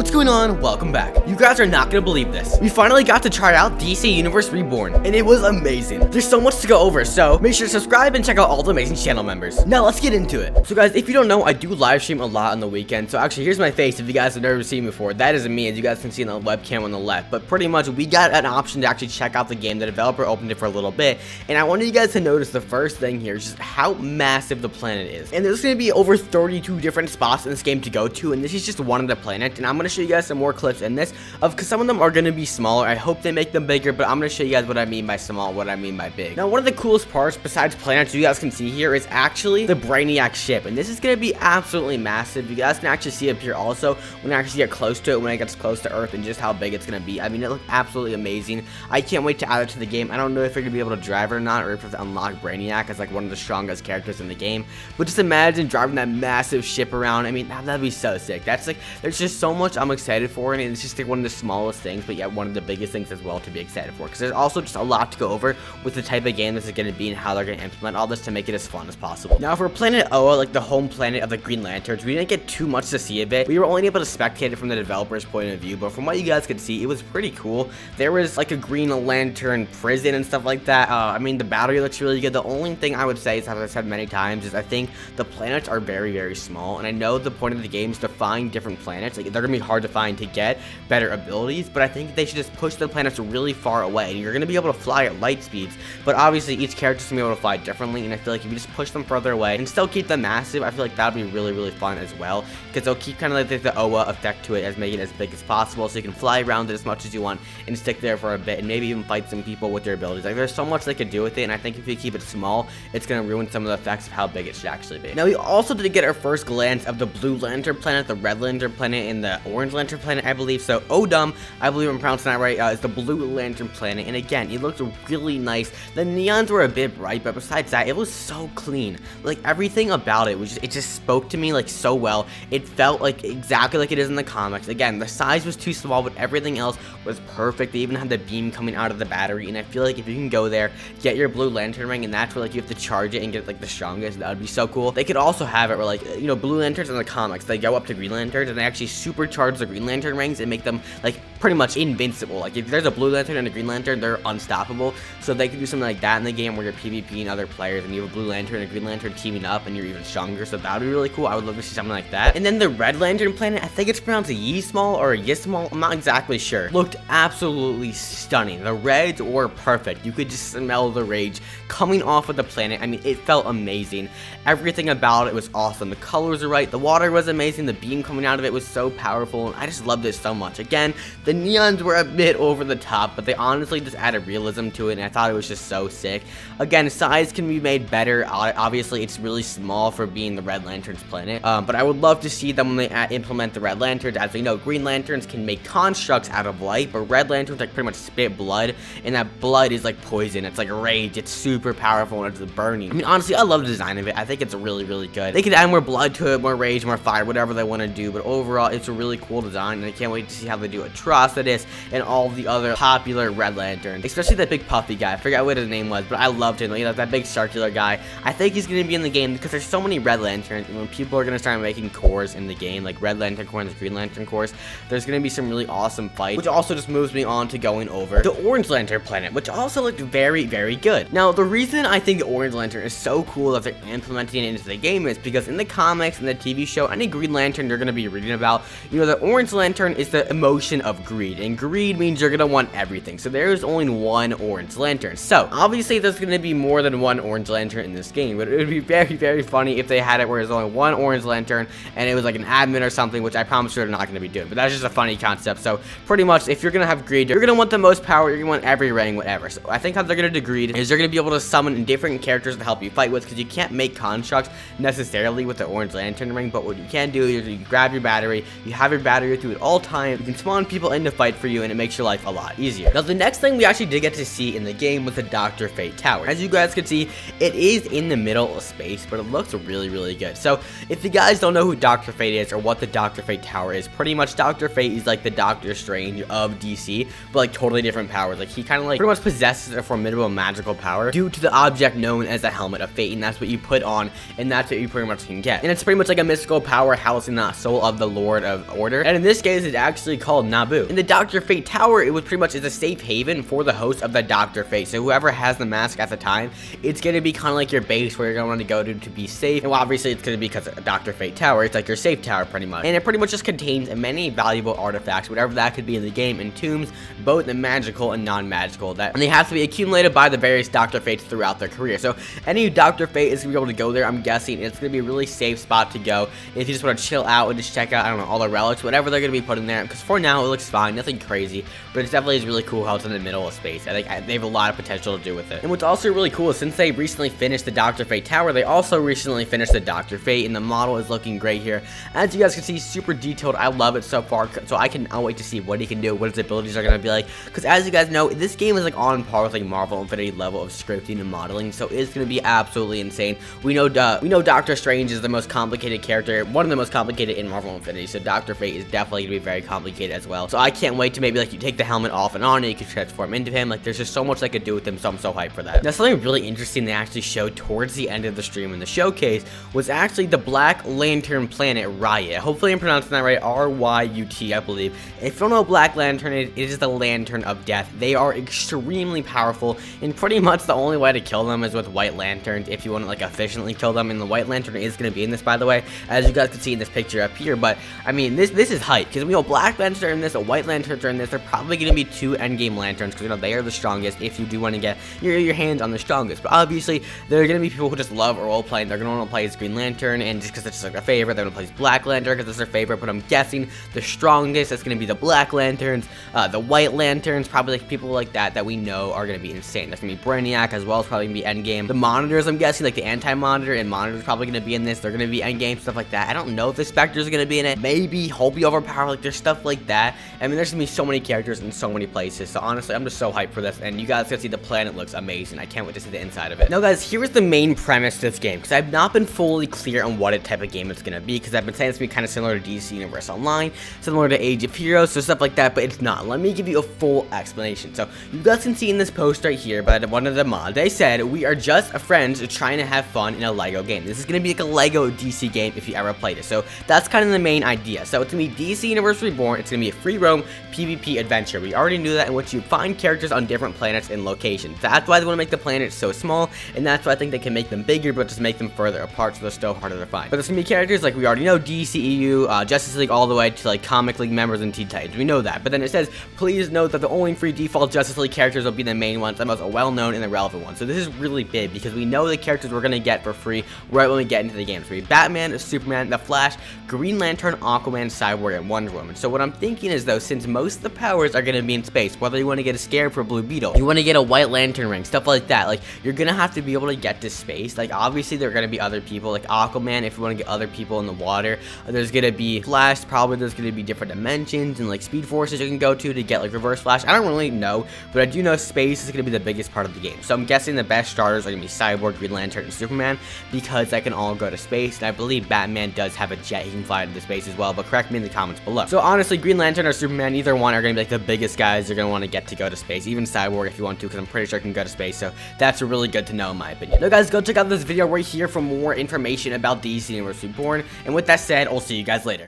What's going on? Welcome back. You guys are not gonna believe this. We finally got to try out DC Universe Reborn, and it was amazing. There's so much to go over, so make sure to subscribe and check out all the amazing channel members. Now let's get into it. So guys, if you don't know, I do live stream a lot on the weekend. So actually, here's my face. If you guys have never seen me before, that is me, as you guys can see on the webcam on the left. But pretty much, we got an option to actually check out the game. The developer opened it for a little bit, and I wanted you guys to notice the first thing here is just how massive the planet is. And there's gonna be over 32 different spots in this game to go to, and this is just one of the planets. And I'm gonna show you guys some more clips in this because some of them are gonna be smaller. I hope they make them bigger, but I'm gonna show you guys what I mean by small, what I mean by big. Now, one of the coolest parts besides planets you guys can see here is actually the Brainiac Ship, and this is gonna be absolutely massive. You guys can actually see up here also when I actually get close to it, when it gets close to Earth, and just how big it's gonna be. I mean, it looks absolutely amazing. I can't wait to add it to the game. I don't know if you're gonna be able to drive it or not, or if you have to unlock Brainiac as like one of the strongest characters in the game. But just imagine driving that massive ship around. I mean, that'd be so sick. That's like, there's just so much I'm excited for, and it's just like one of the smallest things, but yet one of the biggest things as well to be excited for, because there's also just a lot to go over with the type of game this is going to be and how they're going to implement all this to make it as fun as possible. Now, for Planet Oa, like the home planet of the Green Lanterns, we didn't get too much to see of it. We were only able to spectate it from the developer's point of view, but from what you guys could see, it was pretty cool. There was like a Green Lantern prison and stuff like that. I mean, the battery looks really good. The only thing I would say is, as I said many times, is I think the planets are very, very small, and I know the point of the game is to find different planets. Like, they're going to be hard to find to get better abilities, but I think they should just push the planets really far away, and you're going to be able to fly at light speeds, but obviously each character's going to be able to fly differently, and I feel like if you just push them further away and still keep them massive, I feel like that would be really, really fun as well, because they'll keep kind of like the Oa effect to it, as making it as big as possible, so you can fly around it as much as you want and stick there for a bit, and maybe even fight some people with their abilities. Like, there's so much they could do with it, and I think if you keep it small, it's going to ruin some of the effects of how big it should actually be. Now, we also did get our first glance of the Blue Lantern planet, the Red Lantern planet, and the Orange Lantern planet, I believe. So Odum, I believe I'm pronouncing that right, is the Blue Lantern planet, and again, it looked really nice. The neons were a bit bright, but besides that, it was so clean. Like, everything about it was just, it just spoke to me like so well. It felt like exactly like it is in the comics. Again, the size was too small, but everything else was perfect. They even had the beam coming out of the battery, and I feel like if you can go there, get your Blue Lantern ring, and that's where like you have to charge it and get like the strongest, that would be so cool. They could also have it where, like, you know, Blue Lanterns in the comics, they go up to Green Lanterns and they actually supercharge the Green Lantern rings and make them like pretty much invincible. Like, if there's a Blue Lantern and a Green Lantern, they're unstoppable. So they could do something like that in the game where you're PvPing other players and you have a Blue Lantern and a Green Lantern teaming up and you're even stronger. So that would be really cool. I would love to see something like that. And then the Red Lantern planet, I think it's pronounced 𝐁𝐔𝐒𝐈𝐋 or 𝐁𝐔𝐒𝐒, I'm not exactly sure. Looked absolutely stunning. The reds were perfect. You could just smell the rage coming off of the planet. I mean, it felt amazing. Everything about it was awesome. The colors are right. The water was amazing. The beam coming out of it was so powerful, and I just loved it so much. Again, the neons were a bit over the top, but they honestly just added realism to it, and I thought it was just so sick. Again, size can be made better. Obviously, it's really small for being the Red Lantern's planet, but I would love to see them when they implement the Red Lanterns. As we know, Green Lanterns can make constructs out of light, but Red Lanterns like pretty much spit blood, and that blood is like poison. It's like rage. It's super powerful, and it's burning. I mean, honestly, I love the design of it. I think it's really, really good. They could add more blood to it, more rage, more fire, whatever they want to do, but overall, it's a really cool design, and I can't wait to see how they do Atrocitus and all the other popular Red Lanterns, especially that big puffy guy. I forgot what his name was, but I loved him. You know, that big circular guy. I think he's going to be in the game because there's so many Red Lanterns, and when people are going to start making cores in the game, like Red Lantern Corps and Green Lantern Corps, there's going to be some really awesome fights, which also just moves me on to going over the Orange Lantern planet, which also looked very, very good. Now, the reason I think the Orange Lantern is so cool that they're implementing it into the game is because in the comics and the TV show, any Green Lantern you're going to be reading about, you know, the Orange Lantern is the emotion of greed, and greed means you're going to want everything. So there is only one Orange Lantern. So obviously there's going to be more than one Orange Lantern in this game, but it would be very, very funny if they had it where there's only one Orange Lantern and it was like an admin or something, which I promise you they're not going to be doing, but that's just a funny concept. So pretty much, if you're going to have greed, you're going to want the most power, you're going to want every ring, whatever. So I think how they're going to do greed is you're going to be able to summon different characters to help you fight with, because you can't make constructs necessarily with the Orange Lantern ring, but what you can do is you grab your battery, you have your battery with you at all times, you can spawn people in to fight for you, and it makes your life a lot easier. Now, the next thing we actually did get to see in the game was the Dr. Fate Tower. As you guys can see, it is in the middle of space, but it looks really, really good. So if you guys don't know who Dr. Fate is or what the Dr. Fate Tower is, pretty much Dr. Fate is like the Doctor Strange of DC, but like totally different powers. Like, he kind of like pretty much possesses a formidable magical power due to the object known as the Helmet of Fate, and that's what you put on, and that's what you pretty much can get. And it's pretty much like a mystical power housing the soul of the Lord of Order. order, and in this case it's actually called Naboo. In the Dr. Fate Tower, it was pretty much is a safe haven for the host of the Dr. Fate. So whoever has the mask at the time, it's gonna be kind of like your base where you're gonna want to go to be safe. And well, obviously it's gonna be because of Dr. Fate Tower, it's like your safe tower pretty much. And it pretty much just contains many valuable artifacts, whatever that could be in the game, and tombs, both the magical and non-magical, and they have to be accumulated by the various Dr. Fates throughout their career. So any Dr. Fate is gonna be able to go there. I'm guessing it's gonna be a really safe spot to go if you just want to chill out and just check out, I don't know, all the relics, whatever they're gonna be putting there. Because for now it looks fine, nothing crazy, but it definitely is really cool how it's in the middle of space. I think they have a lot of potential to do with it. And what's also really cool is since they recently finished the Dr. Fate Tower, they also recently finished the Dr. Fate, and the model is looking great here. As you guys can see, super detailed. I love it so far, so I cannot wait to see what he can do, what his abilities are gonna be like. Because as you guys know, this game is like on par with like Marvel Infinity level of scripting and modeling, so it's gonna be absolutely insane. We know Doctor Strange is the most complicated character, one of the most complicated in Marvel Infinity, so Dr. Fate is definitely gonna be very complicated as well. So I can't wait to maybe like you take the helmet off and on, and you can transform into him. Like there's just so much they could do with him, so I'm so hyped for that. Now something really interesting they actually showed towards the end of the stream in the showcase was actually the Black Lantern planet Riot. Hopefully I'm pronouncing that right, R-Y-U-T, I believe. If you don't know what Black Lantern is, it is the Lantern of Death. They are extremely powerful, and pretty much the only way to kill them is with White Lanterns if you want to like efficiently kill them. And the White Lantern is going to be in this, by the way, as you guys can see in this picture up here. But I mean, this is hype because we know Black Lanterns are in this, the White Lanterns are in this. They're probably going to be 2 endgame lanterns because you know they are the strongest if you do want to get your hands on the strongest. But obviously there are going to be people who just love role playing. They're going to want to play as Green Lantern, and just because it's just like their favorite, they're going to play as Black Lantern because it's their favorite. But I'm guessing the strongest that's going to be the Black Lanterns, the White Lanterns, probably like people like that we know are going to be insane. There's going to be Brainiac as well, it's probably going to be endgame. The monitors, I'm guessing, like the anti-monitor and monitor's probably going to be in this. They're going to be endgame, stuff like that. I don't know if the Spectre's going to be in it. Maybe he'll be overpowered. Like there's stuff like that. I mean, there's going to be so many characters in so many places. So honestly, I'm just so hyped for this. And you guys can see the planet looks amazing. I can't wait to see the inside of it. Now guys, here is the main premise to this game, because I've not been fully clear on what type of game it's going to be, because I've been saying it's going to be kind of similar to DC Universe Online, similar to Age of Heroes, so stuff like that, but it's not. Let me give you a full explanation. So you guys can see in this post right here by one of the mods, they said we are just friends trying to have fun in a Lego game. This is going to be like a Lego DC game if you ever played it. So that's kind of the main idea. So it's going to be DC Universe Reborn. It's going to be a free roam PvP adventure. We already knew that, in which you find characters on different planets and locations. That's why they want to make the planets so small, and that's why I think they can make them bigger, but just make them further apart so they're still harder to find. But there's going to be characters like we already know, DCEU, Justice League, all the way to like Comic League members and Teen Titans. We know that. But then it says, please note that the only free default Justice League characters will be the main ones, the most well-known and the relevant ones. So this is really big because we know the characters we're going to get for free right when we get into the game. So we Batman, Superman, The Flash, Green Lantern, Aquaman, Cyborg, and Wonder Woman. So what I'm thinking is though, since most of the powers are going to be in space, whether you want to get a Scarab for Blue Beetle, you want to get a White Lantern ring, stuff like that, like you're going to have to be able to get to space. Like obviously there are going to be other people like Aquaman if you want to get other people in the water. There's going to be Flash, probably there's going to be different dimensions and like speed forces you can go to get like Reverse Flash. I don't really know, but I do know space is going to be the biggest part of the game. So I'm guessing the best starters are going to be Cyborg, Green Lantern, and Superman because they can all go to space. And I believe Batman does have a jet, he can fly into space as well, but correct me in the comments below. So honestly, Green Lantern or Superman, either one are going to be like the biggest guys you're going to want to get to go to space. Even Cyborg if you want to, because I'm pretty sure it can go to space. So that's really good to know in my opinion. Now guys, go check out this video right here for more information about DC Universe Reborn. And with that said, I'll see you guys later.